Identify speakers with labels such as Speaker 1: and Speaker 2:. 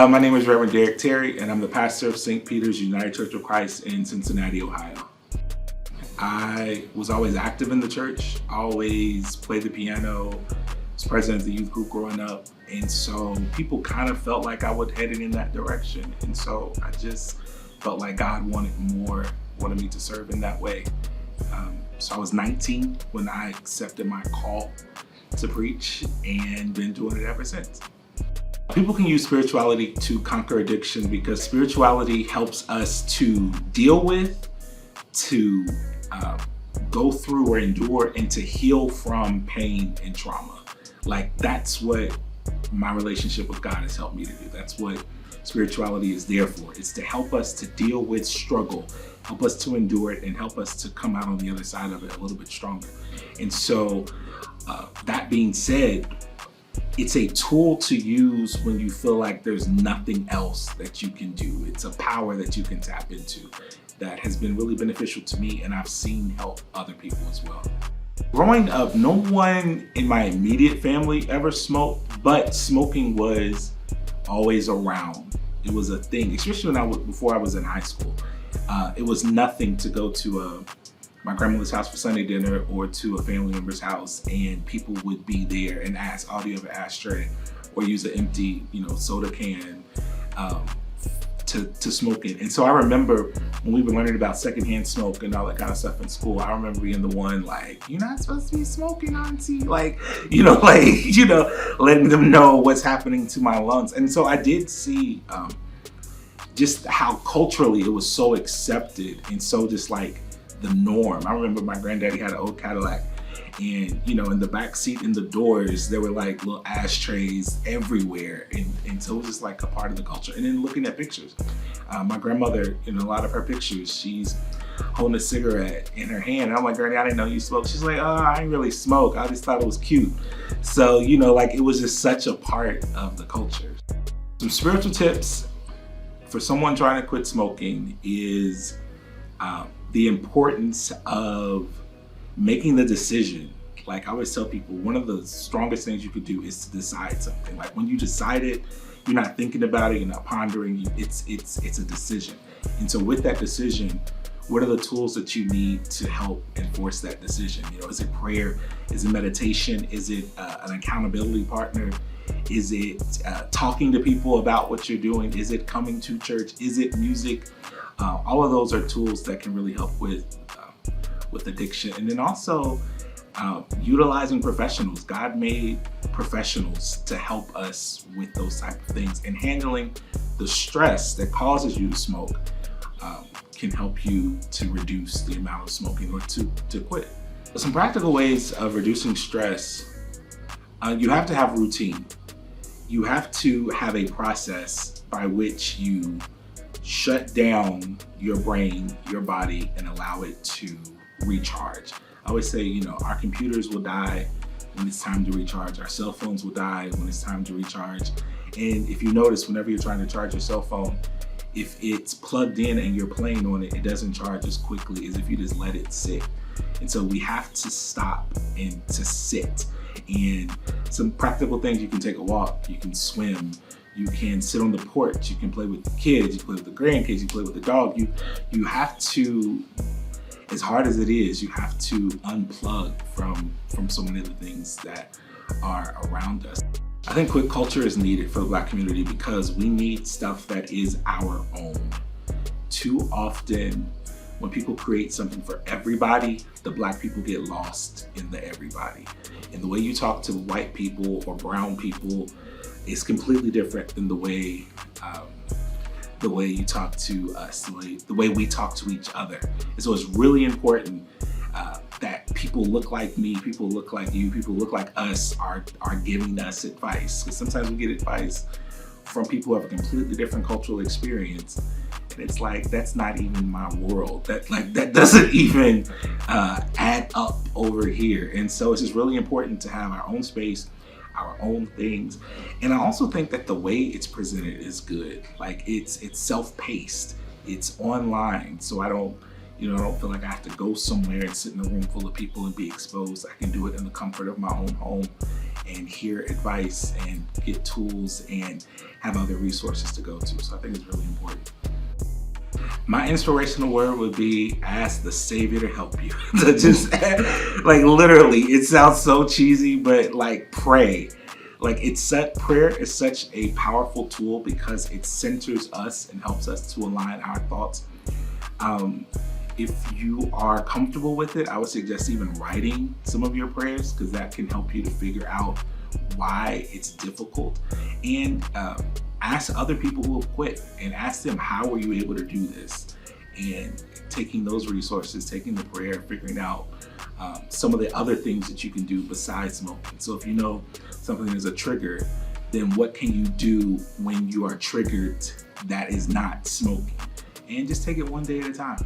Speaker 1: My name is Reverend Derek Terry, and I'm the pastor of St. Peter's United Church of Christ in Cincinnati, Ohio. I was always active in the church, always played the piano, was president of the youth group growing up, and so people kind of felt like I was heading in that direction, and so I just felt like God wanted me to serve in that way. So I was 19 when I accepted my call to preach, and been doing it ever since. People can use spirituality to conquer addiction because spirituality helps us to deal with, to go through or endure, and to heal from pain and trauma. Like, that's what my relationship with God has helped me to do. That's what spirituality is there for. It's to help us to deal with struggle, help us to endure it, and help us to come out on the other side of it a little bit stronger. And so that being said, it's a tool to use when you feel like there's nothing else that you can do. It's a power that you can tap into that has been really beneficial to me, and I've seen help other people as well. Growing up, no one in my immediate family ever smoked, but smoking was always around. It was a thing, especially before I was in high school. It was nothing to go to my grandmother's house for Sunday dinner or to a family member's house, and people would be there and ask, "Oh, do you have an ashtray?" or use an empty, soda can to smoke in. And so I remember when we were learning about secondhand smoke and all that kind of stuff in school, I remember being the one like, "You're not supposed to be smoking, auntie." Letting them know what's happening to my lungs. And so I did see just how culturally it was so accepted and so just like the norm. I remember my granddaddy had an old Cadillac, and in the back seat, in the doors, there were like little ashtrays everywhere, and so it was just like a part of the culture. And then looking at pictures, my grandmother, in a lot of her pictures, she's holding a cigarette in her hand. And I'm like, "Granny, I didn't know you smoked." She's like, "Oh, I didn't really smoke. I just thought it was cute." So it was just such a part of the culture. Some spiritual tips for someone trying to quit smoking is the importance of making the decision. Like I always tell people, one of the strongest things you could do is to decide something. Like when you decide it, you're not thinking about it, you're not pondering, it's a decision. And so with that decision, what are the tools that you need to help enforce that decision? Is it prayer? Is it meditation? Is it an accountability partner? Is it talking to people about what you're doing? Is it coming to church? Is it music? All of those are tools that can really help with addiction. And then also utilizing professionals. God made professionals to help us with those type of things, and handling the stress that causes you to smoke can help you to reduce the amount of smoking or to quit. Some practical ways of reducing stress. You have to have routine. You have to have a process by which you shut down your brain, your body, and allow it to recharge. I always say, our computers will die when it's time to recharge. Our cell phones will die when it's time to recharge. And if you notice, whenever you're trying to charge your cell phone, if it's plugged in and you're playing on it, it doesn't charge as quickly as if you just let it sit. And so we have to stop and to sit. And some practical things: you can take a walk, you can swim, you can sit on the porch, you can play with the kids, you play with the grandkids, you play with the dog. You have to, as hard as it is, you have to unplug from so many of the things that are around us. I think quit culture is needed for the Black community because we need stuff that is our own. Too often, when people create something for everybody, the Black people get lost in the everybody. And the way you talk to white people or brown people is completely different than the way you talk to us, the way we talk to each other. And so it's really important that people look like me, people look like you, people look like us are giving us advice. Because sometimes we get advice from people who have a completely different cultural experience, and it's like, that's not even my world. That doesn't even add up over here. And so it's just really important to have our own space, our own things. And I also think that the way it's presented is good. Like it's self-paced, it's online, so I don't feel like I have to go somewhere and sit in a room full of people and be exposed. I can do it in the comfort of my own home and hear advice and get tools and have other resources to go to. So I think it's really important. My inspirational word would be ask the Savior to help you. To just like literally, it sounds so cheesy, but like pray. Like prayer is such a powerful tool because it centers us and helps us to align our thoughts. If you are comfortable with it, I would suggest even writing some of your prayers, because that can help you to figure out why it's difficult. And ask other people who have quit and ask them, how were you able to do this? And taking those resources, taking the prayer, figuring out some of the other things that you can do besides smoking. So if you know something is a trigger, then what can you do when you are triggered that is not smoking? And just take it one day at a time.